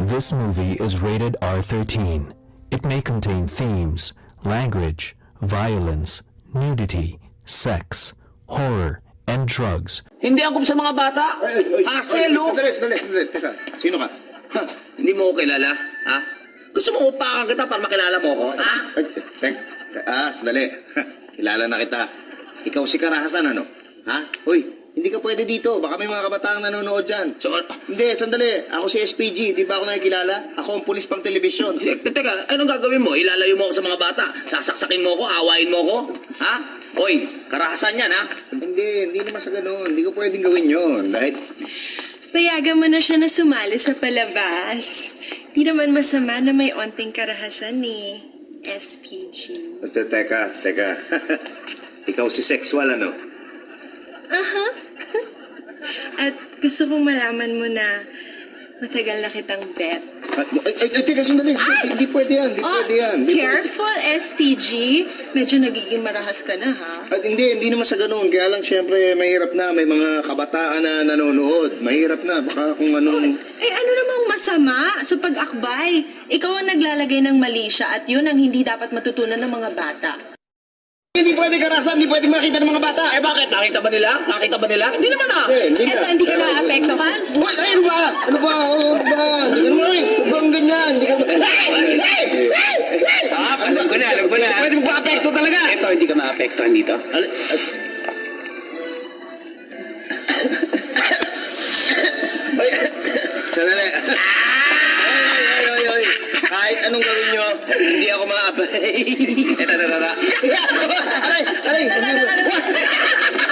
This movie is rated R13. It may contain themes, language, violence, nudity, sex, horror, and drugs. Hindi angkop sa mga bata. Hassle, oh. Sandali. Teka, sino ka? Hindi mo ko kilala, ha? Gusto mo upakan kita para makilala mo ko, ha? Sandali. Kilala na kita. Ikaw si Karahasan, ano? Ha? Uy, hindi ka pwede dito. Baka may mga kabataang nanonood dyan. So, Hindi, sandali. Ako si SPG. Di ba ako nakikilala? Ako ang pulis pang telebisyon. teka, anong gagawin mo? Ilalayo mo ako sa mga bata? Sasaksakin mo ko? Awayin mo ko? Ha? Hoy, Karahasan yan, ha? Hindi naman sa ganun. Hindi ko pwedeng gawin yun. Dahil... Payagan mo na siya na sumali sa palabas. Di naman masama na may onting karahasan ni SPG. Teka. Ikaw si sexual, ano? Aha. At gusto kong malaman mo na matagal na kitang bet. Teka, sandali. Hindi pwede yan. Hindi pwede yan. Careful, SPG. Medyo nagiging marahas ka na, ha? At hindi naman sa ganun. Kaya lang siyempre mahirap na. May mga kabataan na nanonood. Mahirap na. Baka kung anong... Ano namang masama sa pag-akbay? Ikaw ang naglalagay ng mali siya at yun ang hindi dapat matutunan ng mga bata. Hindi pwede, Karahasan. Hindi pwede makita ng mga bata. Bakit? Nakita ba nila? Hindi naman, ha? Hindi Eto, hindi ka na-apektuhan? Ano ba? Ano ba? Hindi ka naman Huwag kang ganyan. Hindi ka Alam ko na. Pwede magpa-apekto talaga. Ito, hindi ka ma-apektuhan dito. Sandali. Oy. Kahit anong gawin nyo, hindi ako ma-apply. Tara. Aray!